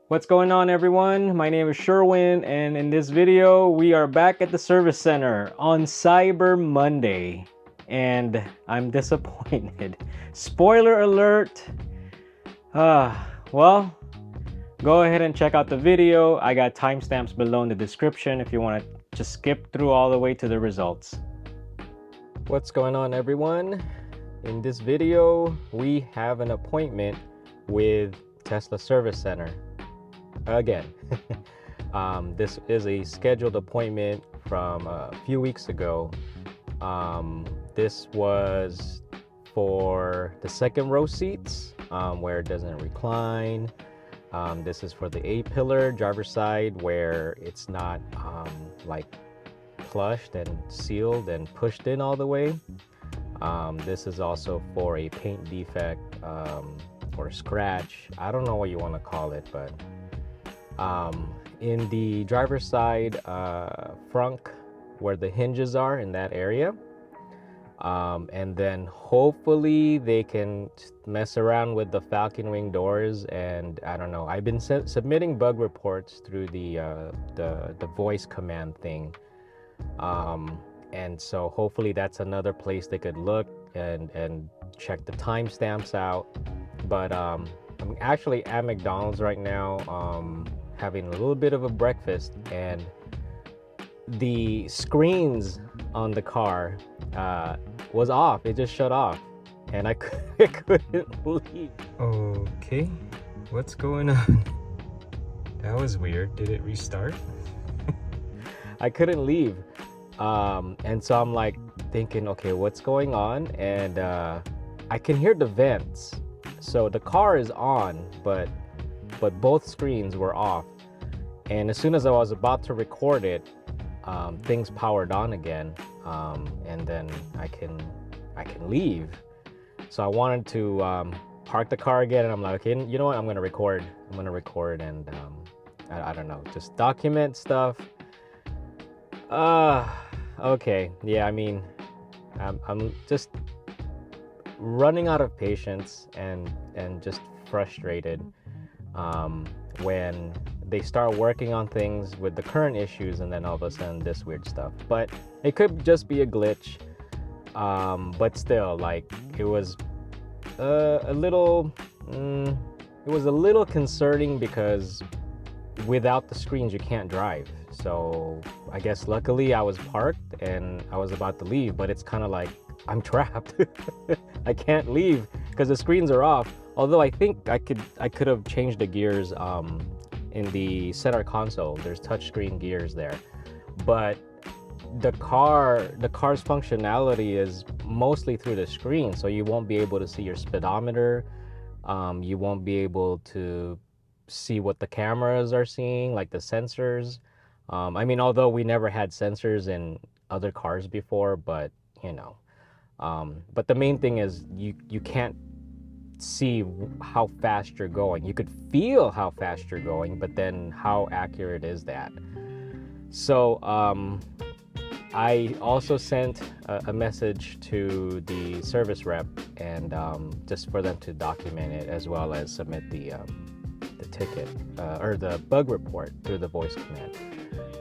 What's going on, everyone? My name is Sherwin, and in this video we are back at the service center on Cyber Monday, and I'm disappointed. Spoiler alert. Well, go ahead and check out the video. I got timestamps below in the description if you want to just skip through all the way to the results. What's going on, everyone? In this video we have an appointment with Tesla Service Center again. This is a scheduled appointment from a few weeks ago. This was for the second row seats where it doesn't recline. This is for the A-pillar driver's side where it's not like plushed and sealed and pushed in all the way. This is also for a paint defect or scratch. I don't know what you want to call it, but in the driver's side front where the hinges are in that area, and then hopefully they can mess around with the Falcon wing doors. And I don't know, I've been submitting bug reports through the voice command thing, and so hopefully that's another place they could look and check the timestamps out. But I'm actually at McDonald's right now, having a little bit of a breakfast, and the screens on the car was off. It just shut off, and I couldn't believe. Okay, what's going on? That was weird. Did it restart? I couldn't leave, and so I'm like thinking, okay, what's going on? And I can hear the vents. So the car is on, but both screens were off. And as soon as I was about to record it, things powered on again, and then I can leave. So I wanted to park the car again, and I'm like, okay, you know what? I'm gonna record, and I don't know, just document stuff. Okay, yeah. I mean, I'm just running out of patience and just frustrated when they start working on things with the current issues, and then all of a sudden this weird stuff. But it could just be a glitch, but still, like, it was a little concerning because without the screens you can't drive. So I guess luckily I was parked and I was about to leave, but it's kind of like I'm trapped. I can't leave because the screens are off. Although I think I could have changed the gears in the center console. There's touchscreen gears there, but the car's functionality is mostly through the screen, so you won't be able to see your speedometer. You won't be able to see what the cameras are seeing, like the sensors. I mean, although we never had sensors in other cars before, but you know. But the main thing is you can't see how fast you're going. You could feel how fast you're going, but then how accurate is that? So I also sent a message to the service rep, and just for them to document it, as well as submit the ticket or the bug report through the voice command.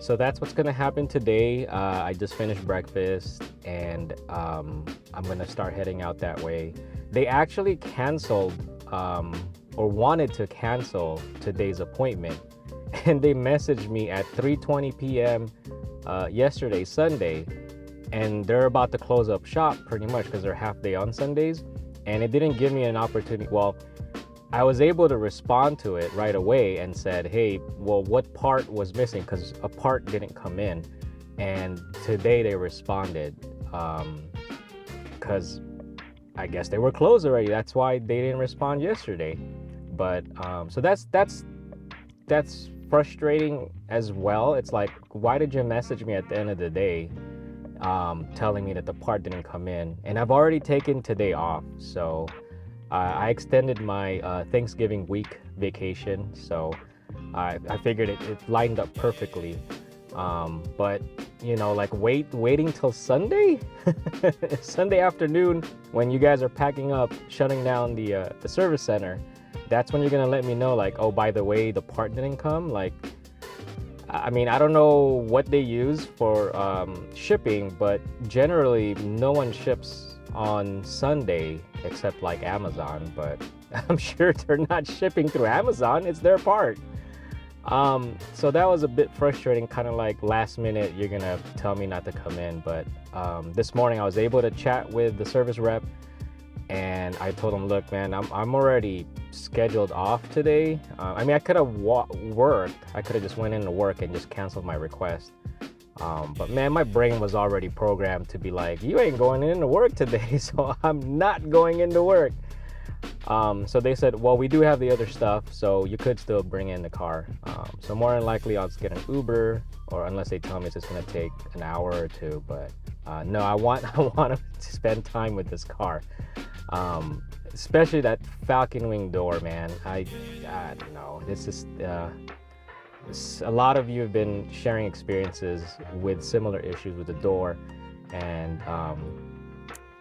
So that's what's going to happen today. I just finished breakfast, and I'm going to start heading out that way. They actually canceled or wanted to cancel today's appointment, and they messaged me at 3:20 p.m. Yesterday, Sunday, and they're about to close up shop pretty much because they're half day on Sundays, and it didn't give me an opportunity. Well, I was able to respond to it right away and said, hey, well, what part was missing? Because a part didn't come in. And today they responded because I guess they were closed already. That's why they didn't respond yesterday. But so that's frustrating as well. It's like, why did you message me at the end of the day telling me that the part didn't come in? And I've already taken today off. So I extended my Thanksgiving week vacation, so I figured it lined up perfectly. But you know, like waiting till Sunday, Sunday afternoon when you guys are packing up, shutting down the service center, that's when you're gonna let me know, like, oh, by the way, the part didn't come. Like, I mean, I don't know what they use for shipping, but generally no one ships on Sunday except like Amazon. But I'm sure they're not shipping through Amazon, it's their part. So that was a bit frustrating, kind of like last minute you're gonna tell me not to come in. But this morning I was able to chat with the service rep, and I told him, look man, I'm already scheduled off today. I mean, I could have worked, I could have just went into work and just canceled my request, but man, my brain was already programmed to be like, you ain't going into work today. So I'm not going into work. So they said, well, we do have the other stuff, so you could still bring in the car. So more than likely I'll just get an Uber, or unless they tell me it's just going to take an hour or two. But no, I want to spend time with this car, especially that Falcon wing door, man. I don't know, this is a lot of you have been sharing experiences with similar issues with the door, and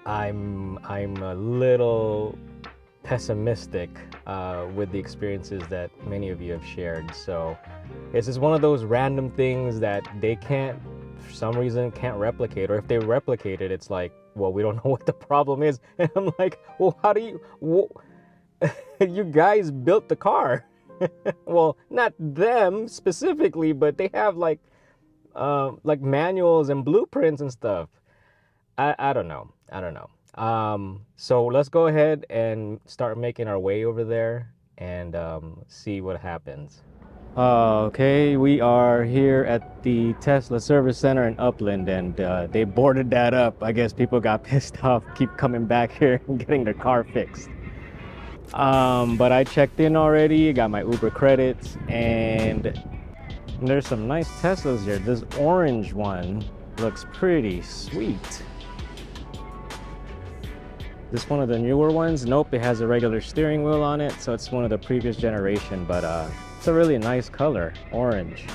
I'm a little pessimistic with the experiences that many of you have shared. So it's just one of those random things that they can't, for some reason, can't replicate, or if they replicate it, it's like, well, we don't know what the problem is. And I'm like, well, how do you you guys built the car. Well, not them specifically, but they have like manuals and blueprints and stuff. I don't know. So let's go ahead and start making our way over there and see what happens. Okay, we are here at the Tesla Service Center in Upland, and they boarded that up. I guess people got pissed off, keep coming back here and getting their car fixed. But I checked in already, got my Uber credits, and there's some nice Teslas here. This orange one looks pretty sweet. This one of the newer ones? Nope, it has a regular steering wheel on it, so it's one of the previous generation, but it's a really nice color, orange.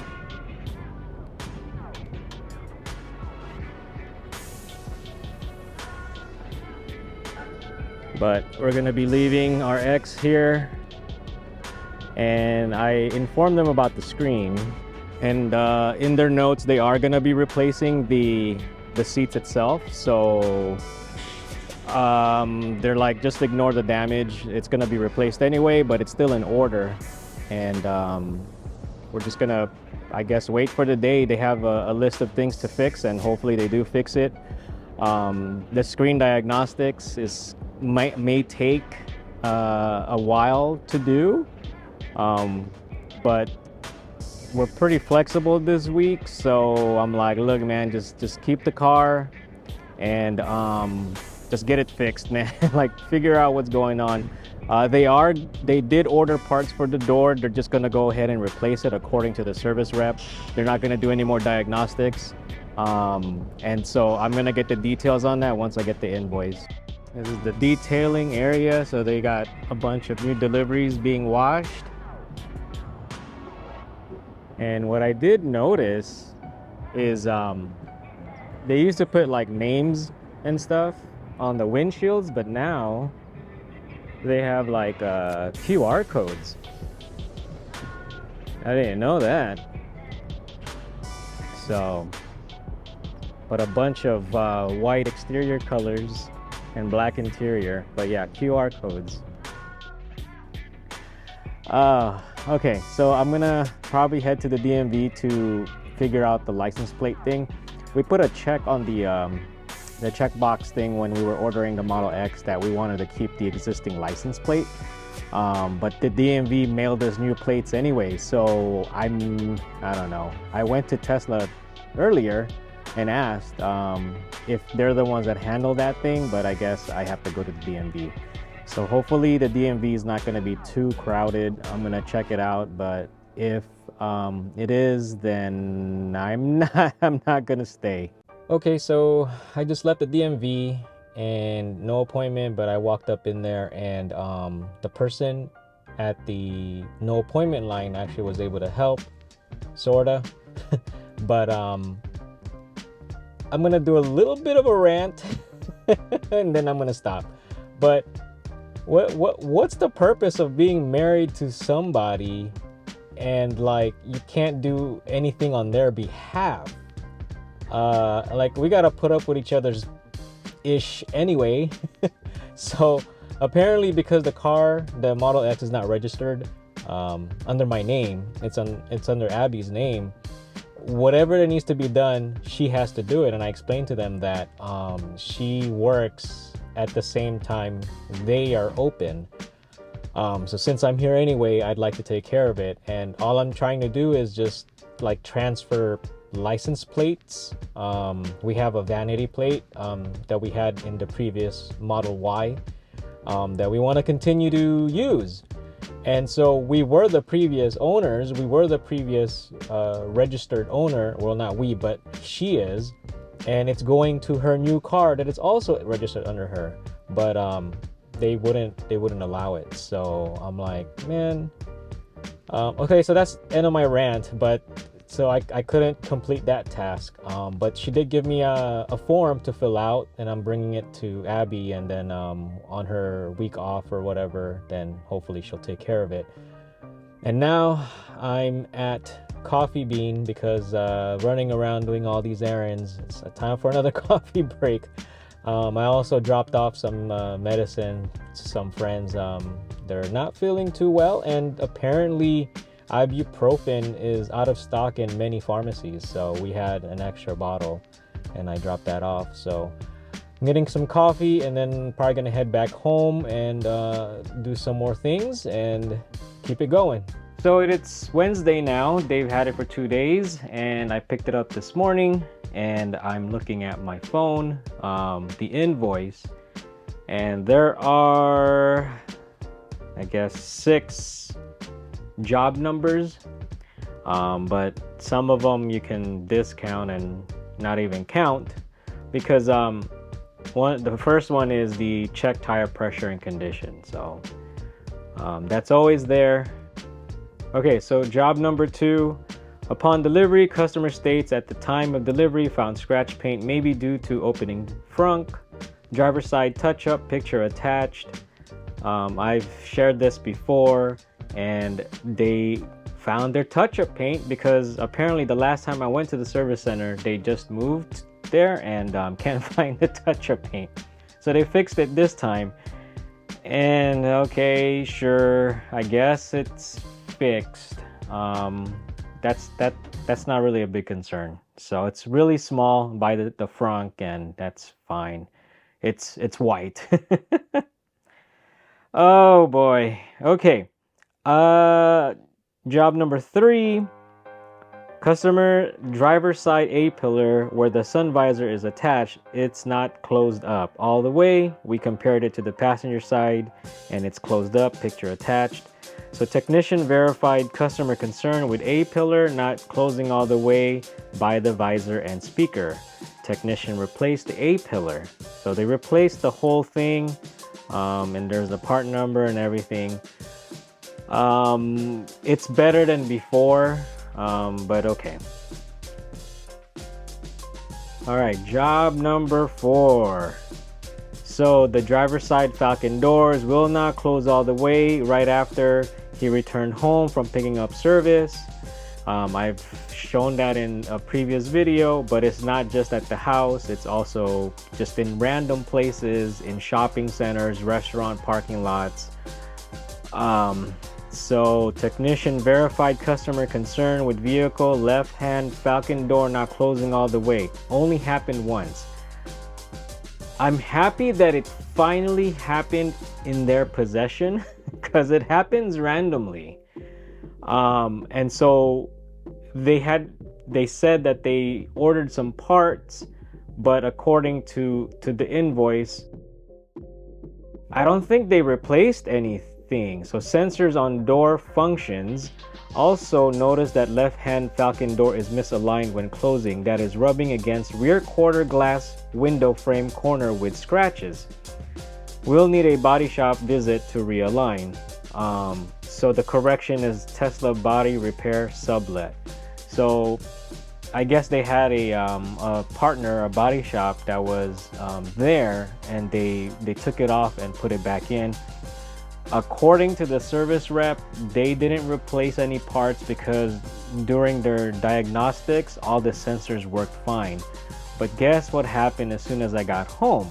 But we're gonna be leaving our X here, and I informed them about the screen, and in their notes they are gonna be replacing the seats itself. So they're like, just ignore the damage, it's gonna be replaced anyway, but it's still in order. And we're just gonna, I guess, wait for the day. They have a list of things to fix, and hopefully they do fix it. The screen diagnostics may take a while to do, but we're pretty flexible this week. So I'm like, look man, just keep the car and just get it fixed, man. Like, figure out what's going on. They did order parts for the door. They're just gonna go ahead and replace it according to the service rep. They're not gonna do any more diagnostics. And so I'm gonna get the details on that once I get the invoice. This is the detailing area. So they got a bunch of new deliveries being washed. And what I did notice is they used to put like names and stuff on the windshields, but now they have like QR codes. I didn't know that. So, but a bunch of white exterior colors and black interior, but yeah, QR codes. Okay, so I'm gonna probably head to the DMV to figure out the license plate thing. We put a check on the checkbox thing when we were ordering the Model X that we wanted to keep the existing license plate, but the DMV mailed us new plates anyway. So I don't know. I went to Tesla earlier and asked if they're the ones that handle that thing, but I guess I have to go to the DMV. So hopefully the DMV is not going to be too crowded. I'm going to check it out, but if it is, then I'm not going to stay. Okay, so I just left the DMV and no appointment, but I walked up in there, and the person at the no appointment line actually was able to help, sorta. But I'm gonna do a little bit of a rant and then I'm gonna stop. But what's the purpose of being married to somebody and like you can't do anything on their behalf? Like we gotta put up with each other's ish anyway. So apparently because the Model X is not registered under my name, it's under Abby's name. Whatever that needs to be done, she has to do it. And I explained to them that she works at the same time they are open. So since I'm here anyway, I'd like to take care of it. And all I'm trying to do is just like transfer license plates. We have a vanity plate that we had in the previous Model Y that we want to continue to use. And so we were the previous owners. We were the previous registered owner. Well, not we, but she is. And it's going to her new car that is also registered under her. But they wouldn't allow it. So I'm like, man. Okay, so that's end of my rant. But so I couldn't complete that task. But she did give me a form to fill out, and I'm bringing it to Abby, and then on her week off or whatever, then hopefully she'll take care of it. And now I'm at Coffee Bean because running around doing all these errands, it's time for another coffee break. I also dropped off some medicine to some friends. They're not feeling too well, and apparently ibuprofen is out of stock in many pharmacies, so we had an extra bottle and I dropped that off. So I'm getting some coffee and then probably gonna head back home and do some more things and keep it going. So it's Wednesday now. They've had it for 2 days and I picked it up this morning, and I'm looking at my phone, the invoice, and there are, I guess, 6 job numbers, but some of them you can discount and not even count because the first one is the check tire pressure and condition, so that's always there. Okay, so job number 2, upon delivery, customer states at the time of delivery found scratch paint may be due to opening frunk, driver side touch-up, picture attached. I've shared this before, and they found their touch-up paint because apparently the last time I went to the service center, they just moved there and can't find the touch-up paint. So they fixed it this time, and okay, sure, I guess it's fixed. That's not really a big concern. So it's really small by the front, and that's fine. It's white. Oh boy. Okay. Job number 3, customer driver side A pillar where the sun visor is attached, it's not closed up all the way. We compared it to the passenger side and it's closed up, picture attached. So technician verified customer concern with A pillar not closing all the way by the visor and speaker. Technician replaced the A pillar. So they replaced the whole thing, and there's the part number and everything. It's better than before, but okay. All right, job number 4. So the driver's side Falcon doors will not close all the way right after he returned home from picking up service. I've shown that in a previous video, but it's not just at the house, it's also just in random places, in shopping centers, restaurant parking lots. So technician verified customer concern with vehicle left hand Falcon door not closing all the way. Only happened once. I'm happy that it finally happened in their possession because it happens randomly. And so they said that they ordered some parts, but according to the invoice, I don't think they replaced anything. So sensors on door functions. Also notice that left-hand Falcon door is misaligned when closing. That is rubbing against rear quarter glass window frame corner with scratches. We'll need a body shop visit to realign. So the correction is Tesla body repair sublet. So I guess they had a partner, a body shop that was there, and they took it off and put it back in. According to the service rep, they didn't replace any parts because during their diagnostics, all the sensors worked fine. But guess what happened as soon as I got home?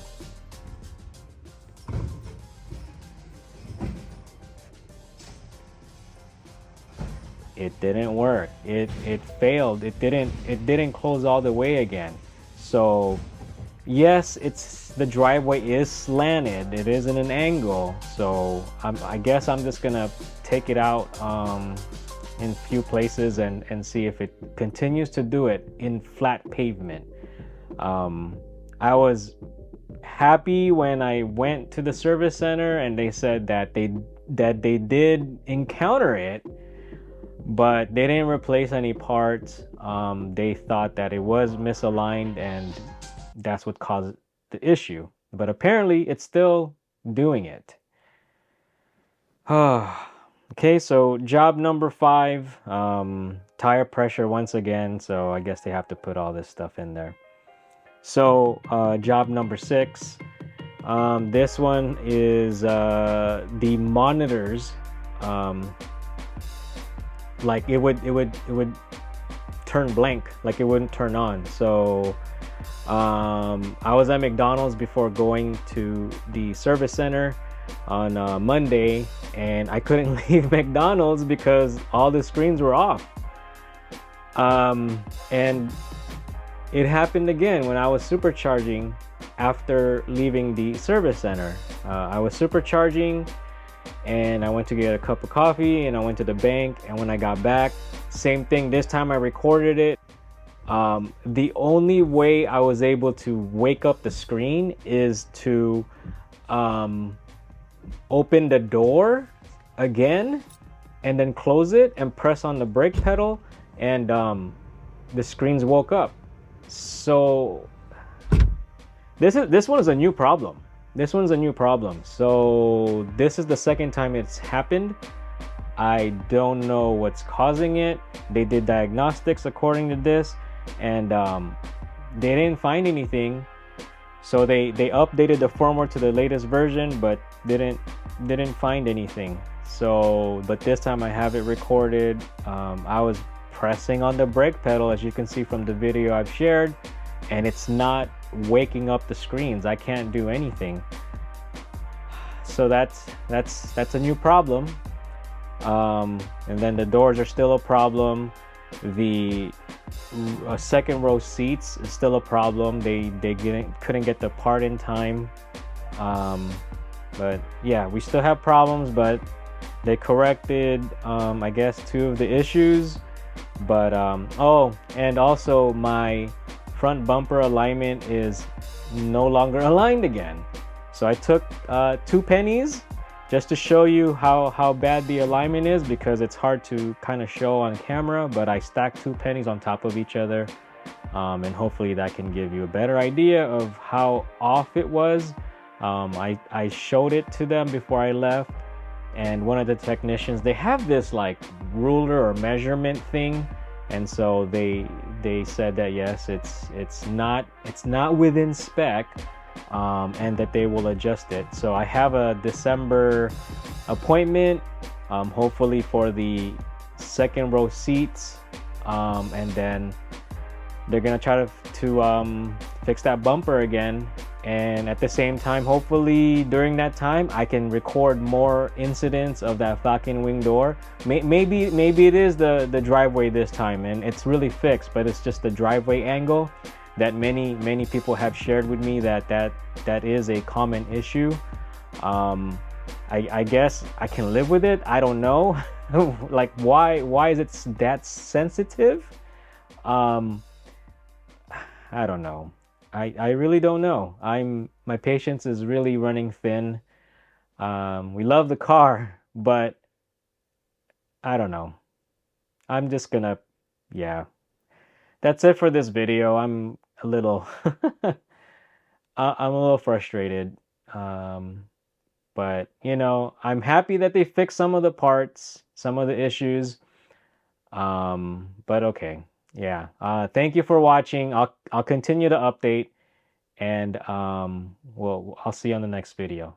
It didn't work. It failed. It didn't close all the way again. So yes, it's the driveway is slanted. It is in an angle. So I guess I'm just gonna take it out in a few places and see if it continues to do it in flat pavement. I was happy when I went to the service center and they said that they did encounter it, but they didn't replace any parts. They thought that it was misaligned and that's what caused the issue. But apparently it's still doing it. Okay, so job number 5, tire pressure once again. So I guess they have to put all this stuff in there. So job number 6, this one is the monitors. Like it would turn blank, like it wouldn't turn on. So I was at McDonald's before going to the service center on Monday, and I couldn't leave McDonald's because all the screens were off. And it happened again when I was supercharging after leaving the service center. I was supercharging and I went to get a cup of coffee and I went to the bank, and when I got back, same thing. This time I recorded it. The only way I was able to wake up the screen is to open the door again and then close it and press on the brake pedal, and the screens woke up. So this one is a new problem. This one's a new problem. So this is the second time it's happened. I don't know what's causing it. They did diagnostics according to this, and they didn't find anything. So they updated the firmware to the latest version, but didn't find anything. So, but this time I have it recorded. I was pressing on the brake pedal, as you can see from the video I've shared, and it's not waking up the screens. I can't do anything. So that's a new problem. And then the doors are still a problem. The second row seats is still a problem. They couldn't get the part in time. But yeah, we still have problems, but they corrected I guess 2 of the issues. But oh, and also my front bumper alignment is no longer aligned again. So I took 2 pennies just to show you how bad the alignment is, because it's hard to kind of show on camera, but I stacked 2 pennies on top of each other, and hopefully that can give you a better idea of how off it was. I showed it to them before I left, and one of the technicians, they have this like ruler or measurement thing, and so they said that yes, it's not within spec, and that they will adjust it. So I have a December appointment, hopefully for the second row seats, and then they're gonna try to fix that bumper again. And at the same time, hopefully during that time, I can record more incidents of that Falcon wing door. Maybe it is the driveway this time, and it's really fixed, but it's just the driveway angle that many people have shared with me that is a common issue. I guess I can live with it. I don't know. Like why is it that sensitive? I don't know. I really don't know. My patience is really running thin. We love the car, but I don't know. I'm just gonna, yeah. That's it for this video. I'm a little I'm a little frustrated. But you know, I'm happy that they fixed some of the parts, some of the issues. But okay. Yeah. Thank you for watching. I'll continue to update, and I'll see you on the next video.